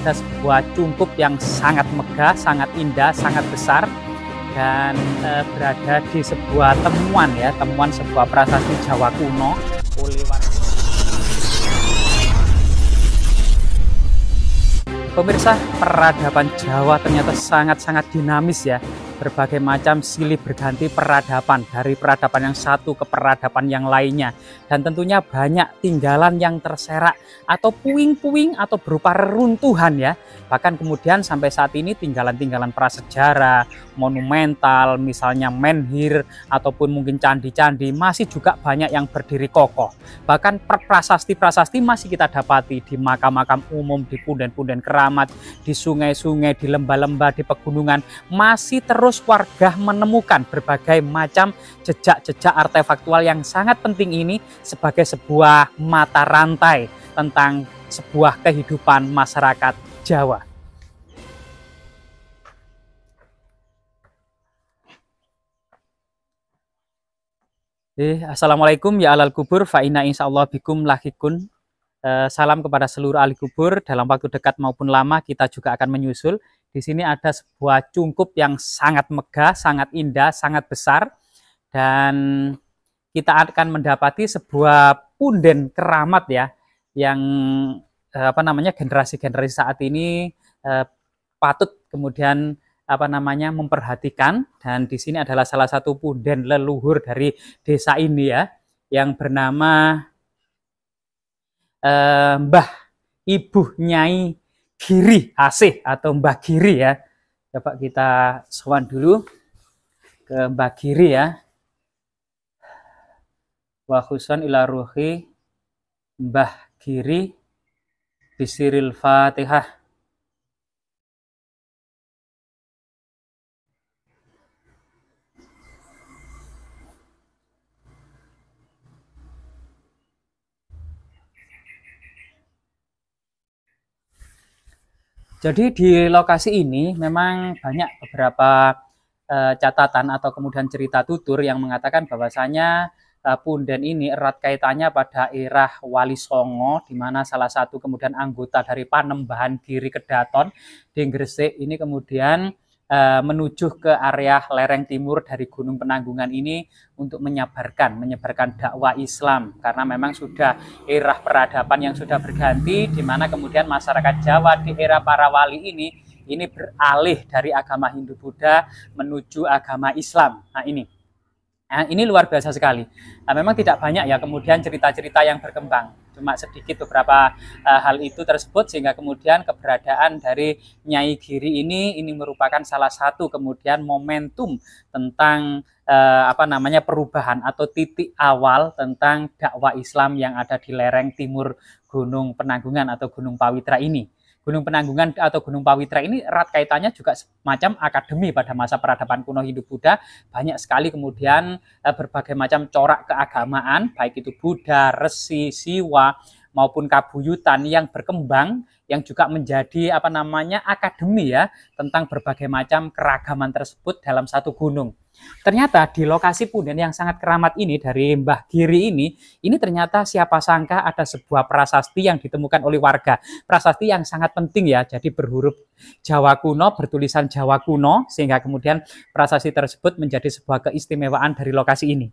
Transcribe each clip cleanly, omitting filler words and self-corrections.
ada sebuah cungkup yang sangat megah, sangat indah, sangat besar, dan berada di sebuah temuan ya, temuan sebuah prasasti Jawa kuno oleh warga. Pemirsa, peradaban Jawa ternyata sangat-sangat dinamis ya. Berbagai macam silih berganti peradaban, dari peradaban yang satu ke peradaban yang lainnya, dan tentunya banyak tinggalan yang terserak atau puing-puing atau berupa reruntuhan ya. Bahkan kemudian sampai saat ini tinggalan-tinggalan prasejarah, monumental, misalnya menhir ataupun mungkin candi-candi masih juga banyak yang berdiri kokoh. Bahkan prasasti-prasasti masih kita dapati di makam-makam umum, di punden-punden keramat, di sungai-sungai, di lembah-lembah, di pegunungan, masih terus warga menemukan berbagai macam jejak-jejak artefaktual yang sangat penting ini sebagai sebuah mata rantai tentang sebuah kehidupan masyarakat Jawa. Assalamualaikum ya alal kubur, fa inna insyaallah bikum lahikun. Salam kepada seluruh ahli kubur, dalam waktu dekat maupun lama kita juga akan menyusul. Di sini ada sebuah cungkup yang sangat megah, sangat indah, sangat besar, dan kita akan mendapati sebuah punden keramat ya, yang generasi-generasi saat ini patut kemudian memperhatikan. Dan di sini adalah salah satu punden leluhur dari desa ini ya, yang bernama Mbah Ibu Nyai Giri Asih atau Mbah Giri ya. Coba kita sowan dulu ke Mbah Giri ya. Wa khusan ila ruhi Mbah Giri bisiril Fatihah. Jadi di lokasi ini memang banyak beberapa catatan atau kemudian cerita tutur yang mengatakan bahwasanya punden ini erat kaitannya pada era Wali Songo, di mana salah satu kemudian anggota dari Panembahan Giri Kedaton di Gresik ini kemudian menuju ke area lereng timur dari Gunung Penanggungan ini untuk menyebarkan dakwah Islam, karena memang sudah era peradaban yang sudah berganti, di mana kemudian masyarakat Jawa di era para wali ini beralih dari agama Hindu Buddha menuju agama Islam. Nah ini luar biasa sekali. Nah, memang tidak banyak ya kemudian cerita-cerita yang berkembang, cuma sedikit beberapa hal itu tersebut, sehingga kemudian keberadaan dari Nyai Giri ini merupakan salah satu kemudian momentum tentang perubahan atau titik awal tentang dakwah Islam yang ada di lereng timur Gunung Penanggungan atau Gunung Pawitra ini. Gunung Penanggungan atau Gunung Pawitra ini erat kaitannya juga semacam akademi pada masa peradaban kuno Hindu Buddha. Banyak sekali kemudian berbagai macam corak keagamaan, baik itu Buddha, Resi, Siwa, maupun Kabuyutan yang berkembang, yang juga menjadi akademi ya tentang berbagai macam keragaman tersebut dalam satu gunung. Ternyata di lokasi punden yang sangat keramat ini dari Mbah Giri ini ternyata siapa sangka ada sebuah prasasti yang ditemukan oleh warga. Prasasti yang sangat penting ya, jadi berhuruf Jawa kuno, bertulisan Jawa kuno, sehingga kemudian prasasti tersebut menjadi sebuah keistimewaan dari lokasi ini.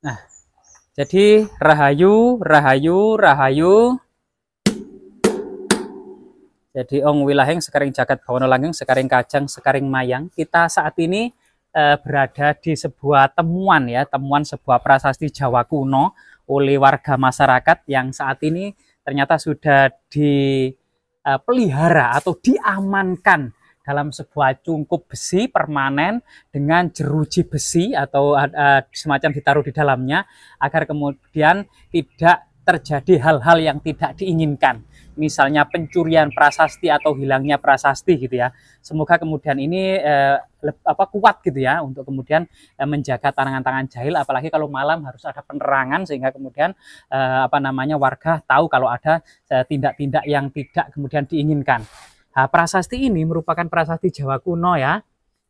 Nah, jadi rahayu, rahayu, rahayu. Jadi ong wilaheng sekaring jagat bawana langgeng, sekaring kajang, sekaring mayang. Kita saat ini berada di sebuah temuan ya, temuan sebuah prasasti Jawa kuno oleh warga masyarakat yang saat ini ternyata sudah dipelihara atau diamankan dalam sebuah cungkup besi permanen dengan jeruji besi atau semacam ditaruh di dalamnya, agar kemudian tidak terjadi hal-hal yang tidak diinginkan, misalnya pencurian prasasti atau hilangnya prasasti gitu ya. Semoga kemudian ini kuat gitu ya untuk kemudian menjaga tangan-tangan jahil, apalagi kalau malam harus ada penerangan sehingga kemudian warga tahu kalau ada tindak-tindak yang tidak kemudian diinginkan. Nah, prasasti ini merupakan prasasti Jawa kuno ya.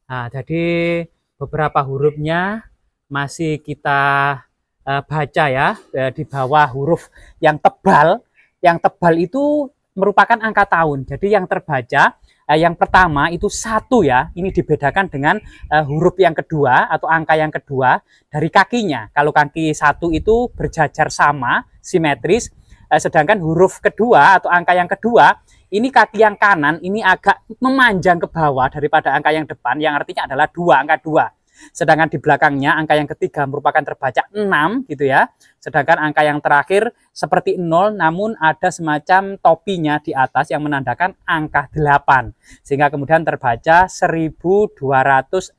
Nah, jadi beberapa hurufnya masih kita baca ya, di bawah huruf yang tebal. Yang tebal itu merupakan angka tahun. Jadi yang terbaca yang pertama itu 1 ya. Ini dibedakan dengan huruf yang kedua atau angka yang kedua dari kakinya. Kalau kaki 1 itu berjajar sama, simetris, sedangkan huruf kedua atau angka yang kedua ini kaki yang kanan ini agak memanjang ke bawah daripada angka yang depan, yang artinya adalah 2, angka 2. Sedangkan di belakangnya angka yang ketiga merupakan terbaca 6 gitu ya. Sedangkan angka yang terakhir seperti 0 namun ada semacam topinya di atas yang menandakan angka 8. Sehingga kemudian terbaca 1268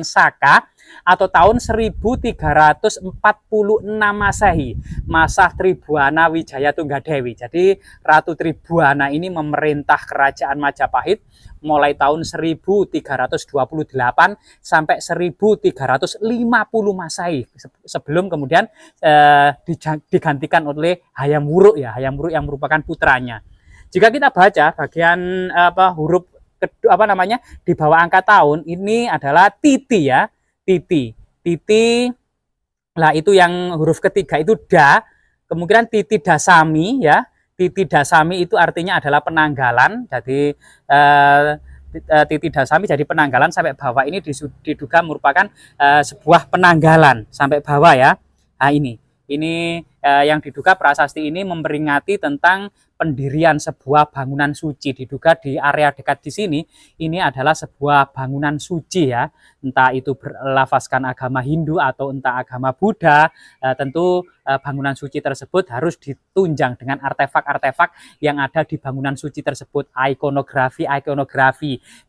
Saka atau tahun 1346 Masehi, masa Tribuana Wijaya Tunggadewi. Jadi Ratu Tribuana ini memerintah kerajaan Majapahit mulai tahun 1328 sampai 1350 Masehi, sebelum kemudian digantikan oleh Hayam Wuruk ya, Hayam Wuruk yang merupakan putranya. Jika kita baca bagian huruf di bawah angka tahun ini adalah titi ya, titi. Lah itu yang huruf ketiga itu da, kemudian titi dasami ya. Titi dasami itu artinya adalah penanggalan. Jadi titi dasami jadi penanggalan sampai bawah ini diduga merupakan sebuah penanggalan sampai bawah ya. Nah ini yang diduga prasasti ini memperingati tentang pendirian sebuah bangunan suci. Diduga di area dekat di sini ini adalah sebuah bangunan suci ya, entah itu berlafazkan agama Hindu atau entah agama Buddha. Tentu bangunan suci tersebut harus ditunjang dengan artefak-artefak yang ada di bangunan suci tersebut, ikonografi.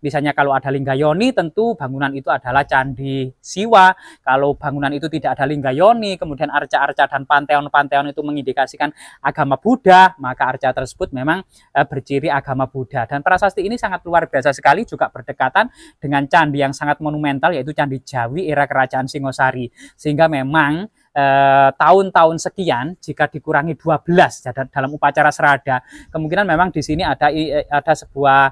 Misalnya kalau ada Linggayoni, tentu bangunan itu adalah Candi Siwa. Kalau bangunan itu tidak ada Linggayoni, kemudian arca-arca dan panteon-panteon itu mengindikasikan agama Buddha, maka arca tersebut memang berciri agama Buddha. Dan prasasti ini sangat luar biasa sekali, juga berdekatan dengan candi yang sangat monumental, yaitu Candi Jawi era Kerajaan Singosari. Sehingga memang tahun-tahun sekian jika dikurangi 12 dalam upacara serada, kemungkinan memang di sini ada sebuah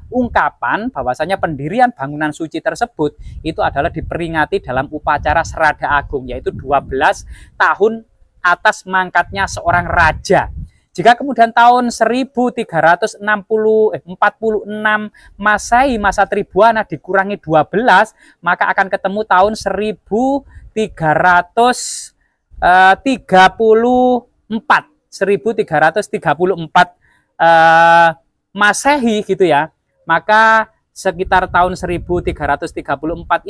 ungkapan bahwasanya pendirian bangunan suci tersebut itu adalah diperingati dalam upacara serada agung, yaitu 12 tahun atas mangkatnya seorang raja. Jika kemudian tahun 1346 Masehi, masa Tribuana, dikurangi 12, maka akan ketemu tahun 1334 Masehi gitu ya. Maka sekitar tahun 1334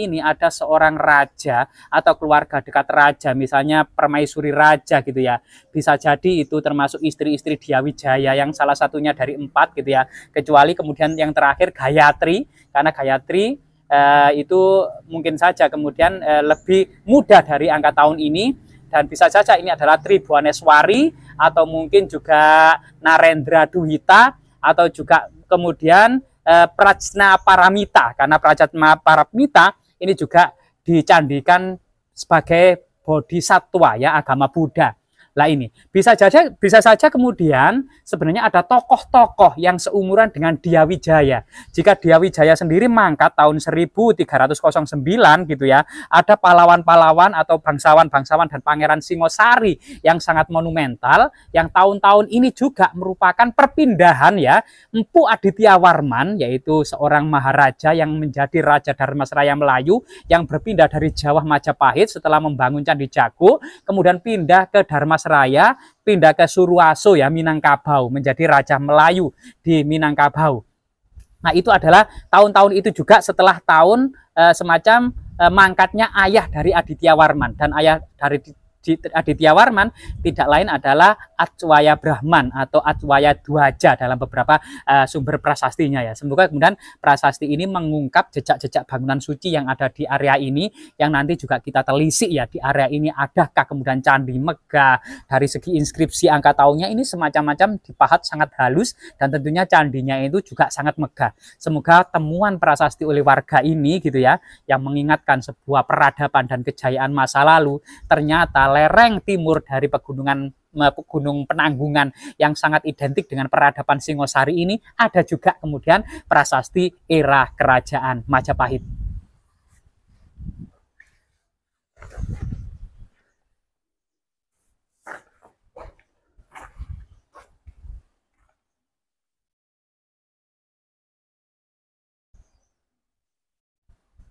ini ada seorang raja atau keluarga dekat raja, misalnya permaisuri raja gitu ya. Bisa jadi itu termasuk istri-istri Dyah Wijaya yang salah satunya dari 4 gitu ya. Kecuali kemudian yang terakhir Gayatri, karena Gayatri itu mungkin saja kemudian lebih muda dari angka tahun ini. Dan bisa saja ini adalah Tribuaneswari atau mungkin juga Narendra Duhita atau juga kemudian Prajna Paramita, karena Prajna Paramita ini juga dicandikan sebagai bodhisatwa ya, agama Buddha. Lah ini bisa saja kemudian sebenarnya ada tokoh-tokoh yang seumuran dengan Dyah Wijaya. Jika Dyah Wijaya sendiri mangkat tahun 1309 gitu ya, ada pahlawan-pahlawan atau bangsawan-bangsawan dan pangeran Singosari yang sangat monumental, yang tahun-tahun ini juga merupakan perpindahan ya, Empu Aditya Warman, yaitu seorang maharaja yang menjadi Raja Dharmasraya Melayu yang berpindah dari Jawa Majapahit setelah membangun Candi Jago, kemudian pindah ke Dharmasraya, pindah ke Suruaso ya, Minangkabau, menjadi Raja Melayu di Minangkabau. Nah itu adalah tahun-tahun itu juga setelah tahun semacam mangkatnya ayah dari Aditya Warman, dan ayah dari Adityawarman tidak lain adalah Acwaya Brahman atau Acwaya Dwaja dalam beberapa sumber prasastinya ya. Semoga kemudian prasasti ini mengungkap jejak-jejak bangunan suci yang ada di area ini, yang nanti juga kita telisik ya, di area ini adakah kemudian candi megah. Dari segi inskripsi angka tahunnya ini semacam-macam dipahat sangat halus, dan tentunya candinya itu juga sangat megah. Semoga temuan prasasti oleh warga ini gitu ya, yang mengingatkan sebuah peradaban dan kejayaan masa lalu, ternyata lereng timur dari Gunung Penanggungan yang sangat identik dengan peradaban Singosari ini ada juga kemudian prasasti era kerajaan Majapahit.